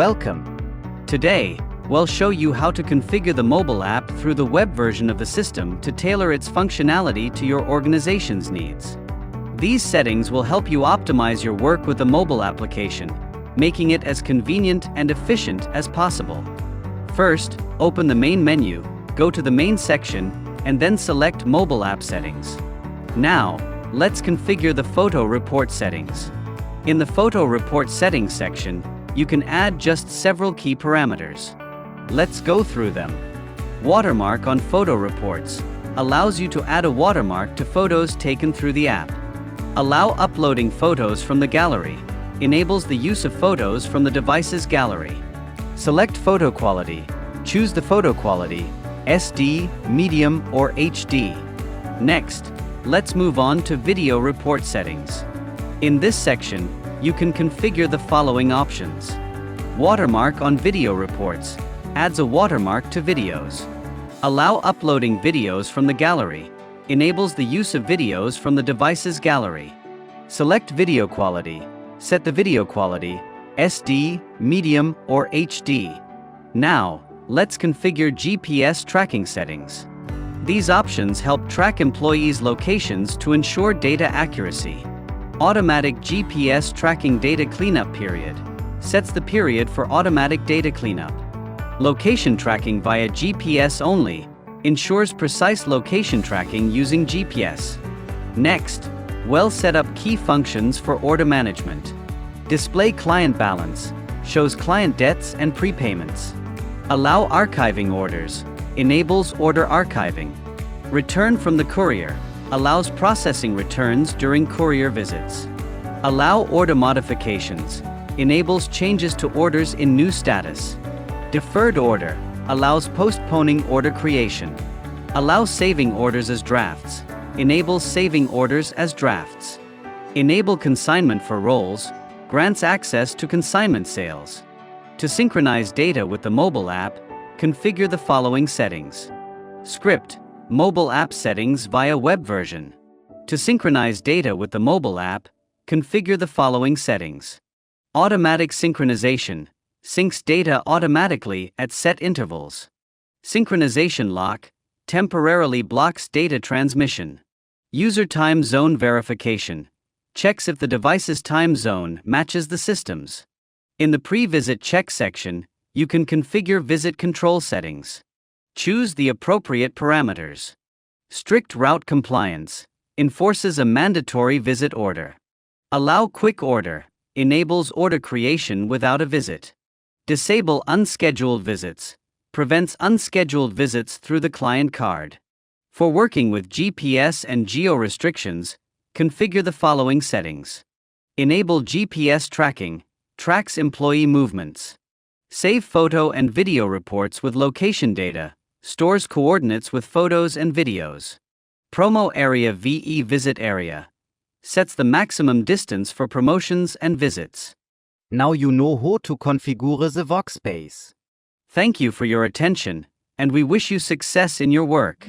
Welcome. Today, we'll show you how to configure the mobile app through the web version of the system to tailor its functionality to your organization's needs. These settings will help you optimize your work with the mobile application, making it as convenient and efficient as possible. First, open the main menu, go to the main section, and then select Mobile App Settings. Now, let's configure the Photo Report settings. In the Photo Report Settings section, you can add just several key parameters. Let's go through them. Watermark on Photo Reports allows you to add a watermark to photos taken through the app. Allow uploading photos from the gallery, enables the use of photos from the device's gallery. Select photo quality, choose the photo quality, SD, medium, or HD. Next, let's move on to Video Report settings. In this section, you can configure the following options. Watermark on Video Reports adds a watermark to videos. Allow uploading videos from the gallery, enables the use of videos from the device's gallery. Select video quality, set the video quality, SD, medium, or HD. Now, let's configure GPS tracking settings. These options help track employees' locations to ensure data accuracy. Automatic GPS tracking data cleanup period sets the period for automatic data cleanup. Location tracking via GPS only ensures precise location tracking using GPS. Next, well set up key functions for order management. Display client balance shows client debts and prepayments. Allow archiving orders enables order archiving. Return from the courier allows processing returns during courier visits. Allow order modifications enables changes to orders in new status. Deferred order allows postponing order creation. Allow saving orders as drafts enables saving orders as drafts. Enable consignment for roles grants access to consignment sales. To synchronize data with the mobile app, configure the following settings. Script Mobile app settings via web version. To synchronize data with the mobile app, configure the following settings. Automatic synchronization syncs data automatically at set intervals. Synchronization lock temporarily blocks data transmission. User time zone verification checks if the device's time zone matches the system's. In the Pre-Visit Check section, you can configure visit control settings. Choose the appropriate parameters. Strict route compliance enforces a mandatory visit order. Allow quick order enables order creation without a visit. Disable unscheduled visits prevents unscheduled visits through the client card. For working with GPS and geo restrictions, configure the following settings. Enable GPS tracking tracks employee movements. Save photo and video reports with location data stores coordinates with photos and videos. Promo area VE visit area sets the maximum distance for promotions and visits. Now you know how to configure the workspace. Thank you for your attention, and we wish you success in your work.